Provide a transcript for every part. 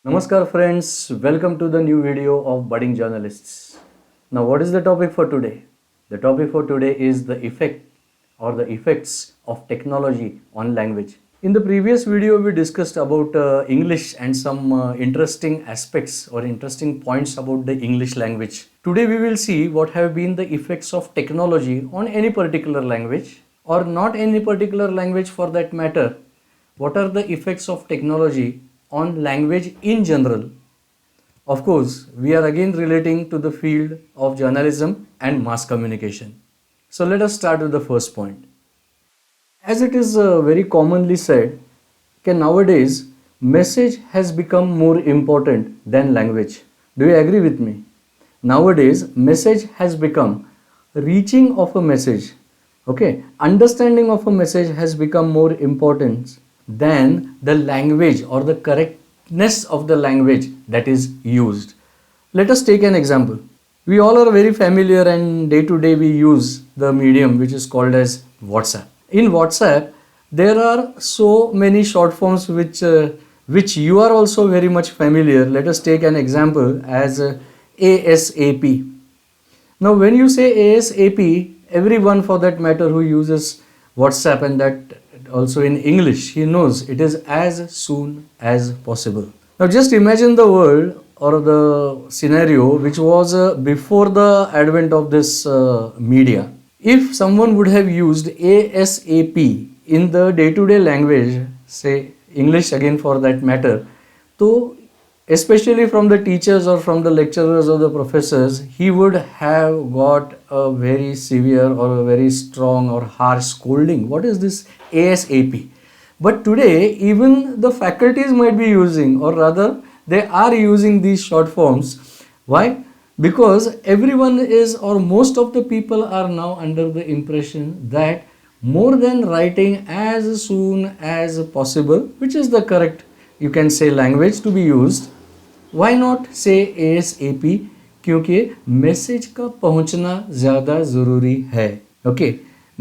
Namaskar friends, welcome to the new video of Budding Journalists. Now what is the topic for today? The topic for today is the effect or the effects of technology on language. In the previous video we discussed about English and some interesting aspects or interesting points about the English language. Today we will see what have been the effects of technology on any particular language or not any particular language for that matter. What are the effects of technology on language in general? Of course, we are again relating to the field of journalism and mass communication. So let us start with the first point. As it is very commonly said, nowadays message has become more important than language. Do you agree with me? Nowadays message has become reaching of a message. Okay, understanding of a message has become more important than the language or the correctness of the language that is used. Let us take an example. We all are very familiar and day to day we use the medium which is called as WhatsApp. In WhatsApp, there are so many short forms which you are also very much familiar. Let us take an example as ASAP. Now when you say ASAP, everyone for that matter who uses WhatsApp and that also in English, he knows it is as soon as possible. Now just imagine the world or the scenario which was before the advent of this media. If someone would have used ASAP in the day-to-day language, say English again for that matter, so especially from the teachers or from the lecturers or the professors, he would have got a very severe or a very strong or harsh scolding. What is this ASAP? But today, even the faculties might be using, or rather, they are using these short forms. Why? Because everyone is, or most of the people are now under the impression that more than writing as soon as possible, which is the correct, you can say, language to be used, why not say ASAP? क्योंकि message का पहुंचना ज़्यादा ज़रूरी है. Okay,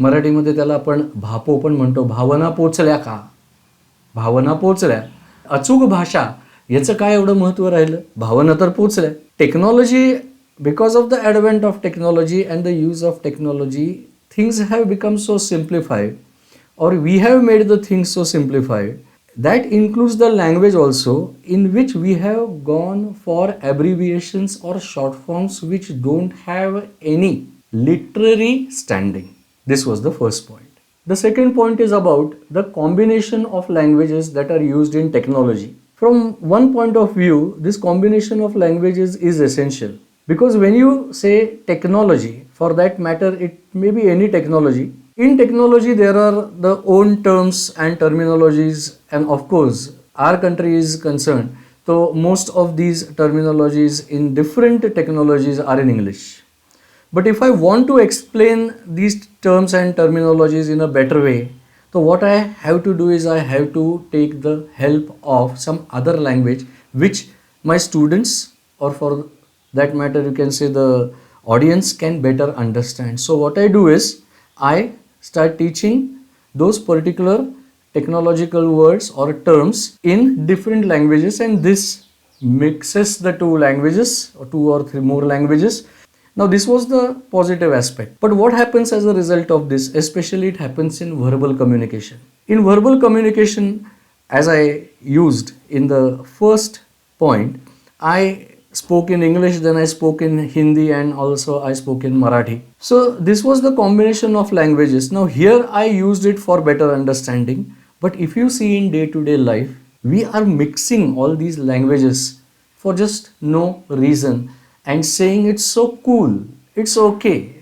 मराठीमध्ये त्याला आपण भापो पण म्हणतो. भावना पोचल्या का? भावना पोचल्या. अचूक भाषा याचं काय एवढं महत्त्व राहिलं? भावना तर पोचल्या. Technology, because of the advent of technology and the use of technology, things have become so simplified, or we have made the things so simplified. That includes the language also, in which we have gone for abbreviations or short forms which don't have any literary standing. This was the first point. The second point is about the combination of languages that are used in technology. From one point of view, this combination of languages is essential, because when you say technology, for that matter, it may be any technology. In technology, there are the own terms and terminologies, and of course, our country is concerned. So most of these terminologies in different technologies are in English. But if I want to explain these terms and terminologies in a better way, so what I have to do is I have to take the help of some other language which my students, or for that matter you can say the audience, can better understand. So what I do is I start teaching those particular technological words or terms in different languages, and this mixes the two languages or two or three more languages. Now this was the positive aspect. But what happens as a result of this? Especially it happens in verbal communication. In verbal communication, as I used in the first point, I spoke in English, then I spoke in Hindi, and also I spoke in Marathi. So this was the combination of languages. Now here I used it for better understanding. But if you see in day-to-day life, we are mixing all these languages for just no reason and saying it's so cool, it's okay.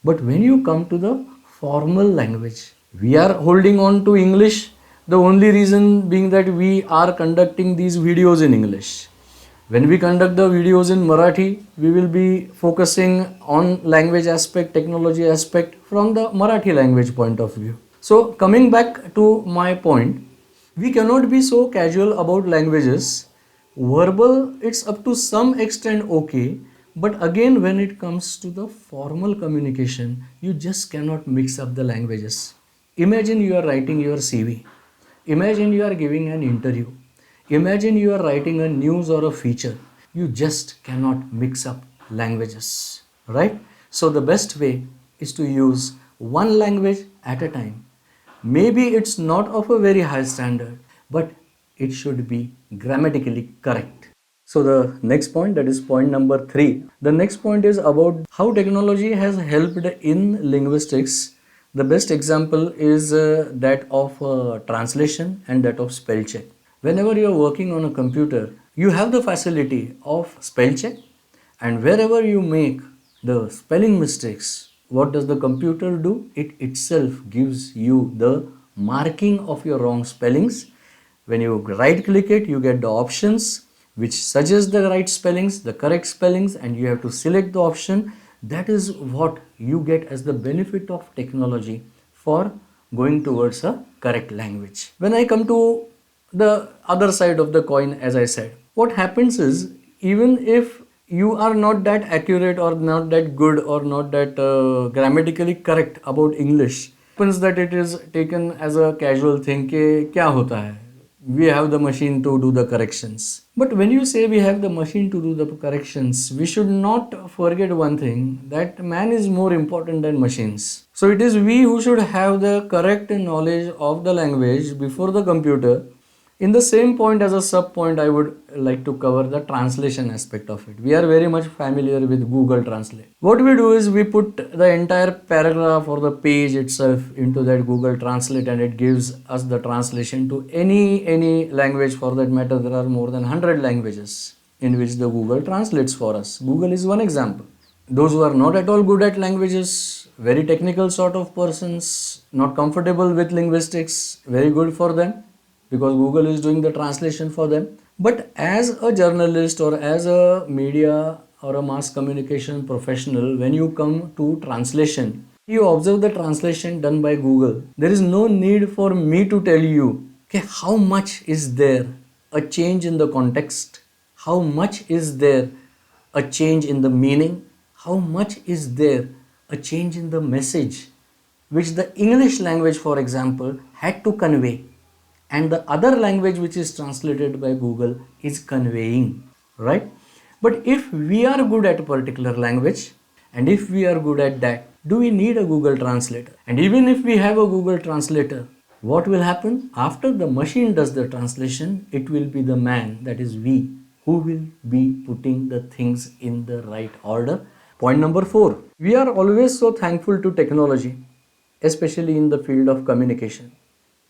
But when you come to the formal language, we are holding on to English, the only reason being that we are conducting these videos in English. When we conduct the videos in Marathi, we will be focusing on language aspect, technology aspect from the Marathi language point of view. So coming back to my point, we cannot be so casual about languages. Verbal, it's up to some extent okay, but again when it comes to the formal communication, you just cannot mix up the languages. Imagine you are writing your CV. Imagine you are giving an interview. Imagine you are writing a news or a feature. You just cannot mix up languages, right? So the best way is to use one language at a time. Maybe it's not of a very high standard, but it should be grammatically correct. So the next point, that is point number 3. The next point is about how technology has helped in linguistics. The best example is that of translation and that of spell check. Whenever you are working on a computer, you have the facility of spell check, and wherever you make the spelling mistakes, what does the computer do? It itself gives you the marking of your wrong spellings. When you right click it, you get the options which suggest the right spellings, the correct spellings, and you have to select the option. That is what you get as the benefit of technology for going towards a correct language. When I come to the other side of the coin, as I said, what happens is, even if you are not that accurate or not that good or not that grammatically correct about English, happens that it is taken as a casual thing कि क्या होता है, we have the machine to do the corrections. But when you say we have the machine to do the corrections, we should not forget one thing, that man is more important than machines. So it is we who should have the correct knowledge of the language before the computer. In the same point, as a sub point, I would like to cover the translation aspect of it. We are very much familiar with Google Translate. What we do is we put the entire paragraph or the page itself into that Google Translate, and it gives us the translation to any language. For that matter, there are more than 100 languages in which the Google translates for us. Google is one example. Those who are not at all good at languages, very technical sort of persons, not comfortable with linguistics, very good for them, because Google is doing the translation for them. But as a journalist or as a media or a mass communication professional, when you come to translation, you observe the translation done by Google. There is no need for me to tell you, okay, how much is there a change in the context, how much is there a change in the meaning, how much is there a change in the message which the English language, for example, had to convey, and the other language which is translated by Google is conveying, right? But if we are good at a particular language, and if we are good at that, do we need a Google translator? And even if we have a Google translator, what will happen? After the machine does the translation, it will be the man, that is we, who will be putting the things in the right order. Point number 4. We are always so thankful to technology, especially in the field of communication.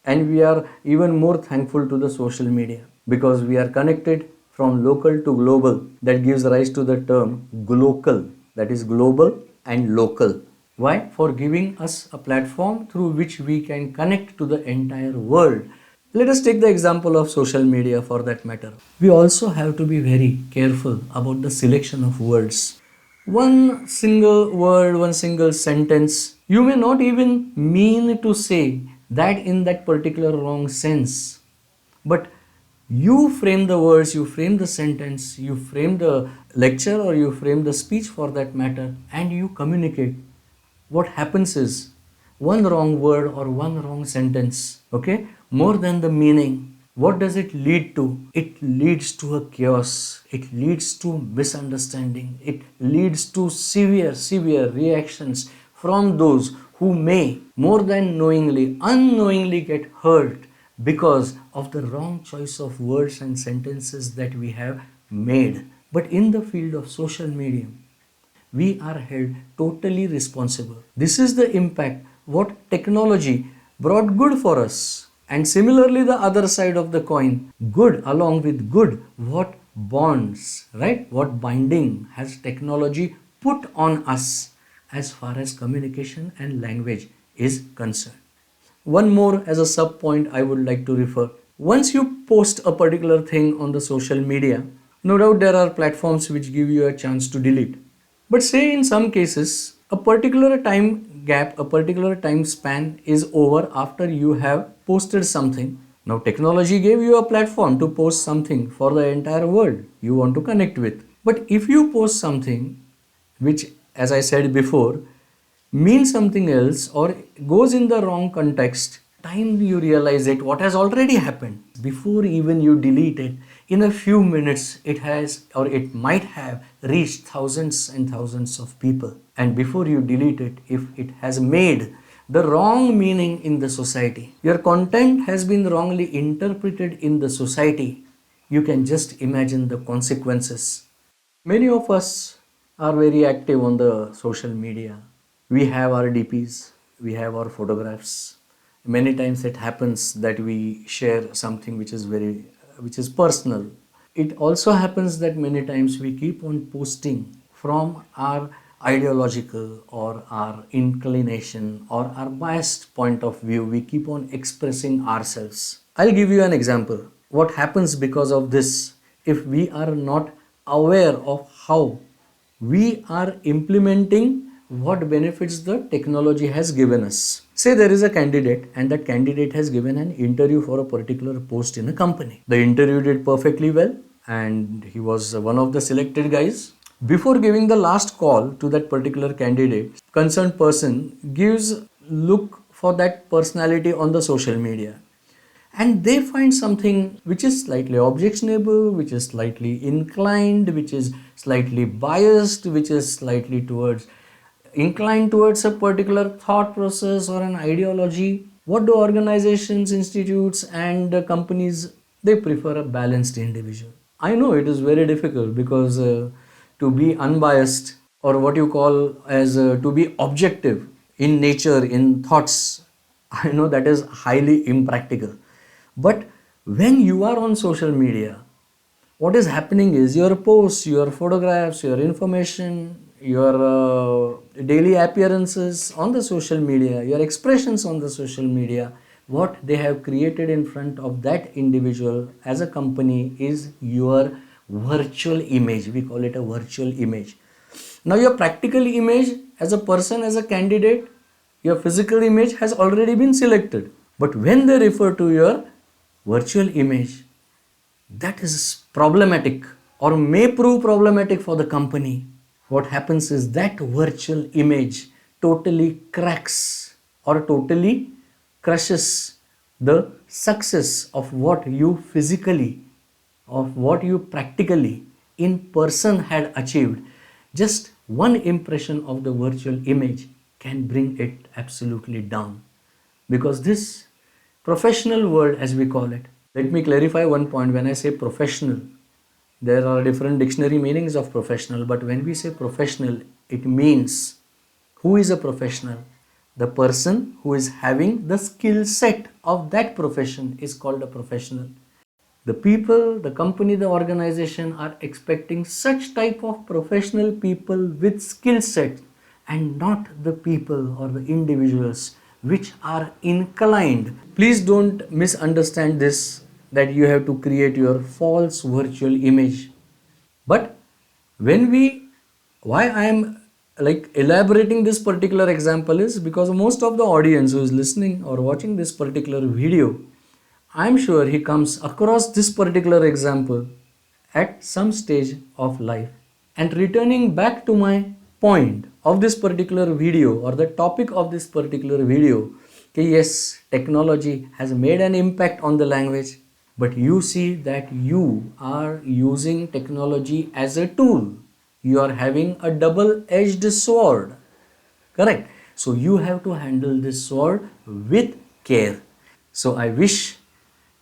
And we are even more thankful to the social media, because we are connected from local to global. That gives rise to the term glocal, that is global and local. Why? For giving us a platform through which we can connect to the entire world. Let us take the example of social media for that matter. We also have to be very careful about the selection of words. One single word, one single sentence, you may not even mean to say that in that particular wrong sense, but you frame the words, you frame the sentence, you frame the lecture, or you frame the speech for that matter, and you communicate. What happens is, one wrong word or one wrong sentence, okay, more than the meaning, what does it lead to? It leads to a chaos, it leads to misunderstanding, it leads to severe reactions from those who may more than knowingly, unknowingly get hurt because of the wrong choice of words and sentences that we have made. But in the field of social media, we are held totally responsible. This is the impact what technology brought good for us. And similarly, the other side of the coin, good along with good, what bonds, right? What binding has technology put on us as far as communication and language is concerned. One more as a sub point I would like to refer. Once you post a particular thing on the social media, no doubt there are platforms which give you a chance to delete. But say in some cases, a particular time gap, a particular time span is over after you have posted something. Now technology gave you a platform to post something for the entire world you want to connect with. But if you post something which, as I said before, means something else or goes in the wrong context, time you realize it, what has already happened. before even you delete it, in a few minutes it has or it might have reached thousands and thousands of people. And before you delete it, if it has made the wrong meaning in the society, your content has been wrongly interpreted in the society, you can just imagine the consequences. Many of us are very active on the social media. We have our DPs, we have our photographs. Many times it happens that we share something which is personal. It also happens that many times we keep on posting from our ideological or our inclination or our biased point of view. We keep on expressing ourselves. I'll give you an example. What happens because of this, if we are not aware of how we are implementing what benefits the technology has given us. Say there is a candidate and that candidate has given an interview for a particular post in a company. The interview did perfectly well and he was one of the selected guys. Before giving the last call to that particular candidate, concerned person gives look for that personality on the social media, and they find something which is slightly objectionable, which is slightly inclined, which is slightly biased, which is slightly inclined towards a particular thought process or an ideology. What do organizations, institutes and companies? They prefer a balanced individual. I know it is very difficult because to be unbiased, or what you call as to be objective in nature, in thoughts, I know that is highly impractical. But when you are on social media, what is happening is your posts, your photographs, your information, your daily appearances on the social media, your expressions on the social media, what they have created in front of that individual as a company is your virtual image. We call it a virtual image. Now your practical image as a person, as a candidate, your physical image has already been selected. But when they refer to your virtual image, that is problematic or may prove problematic for the company. What happens is that virtual image totally cracks or totally crushes the success of what you physically, of what you practically in person had achieved. Just one impression of the virtual image can bring it absolutely down, because this professional world, as we call it, let me clarify one point. When I say professional, there are different dictionary meanings of professional, but when we say professional, it means who is a professional? The person who is having the skill set of that profession is called a professional. The people, the company, the organization are expecting such type of professional people with skill set, and not the people or the individuals which are inclined. Please don't misunderstand this, that you have to create your false virtual image. But when we, why I am like elaborating this particular example is because most of the audience who is listening or watching this particular video, I am sure he comes across this particular example at some stage of life. And returning back to my point of this particular video or the topic of this particular video, yes, technology has made an impact on the language, but you see that you are using technology as a tool. You are having a double-edged sword. Correct? So you have to handle this sword with care. So I wish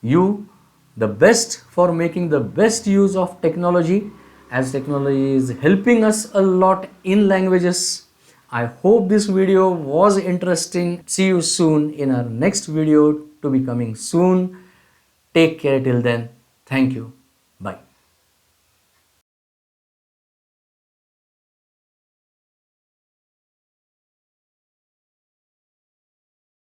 you the best for making the best use of technology, as technology is helping us a lot in languages. I hope this video was interesting. See you soon in our next video to be coming soon. Take care till then. Thank you.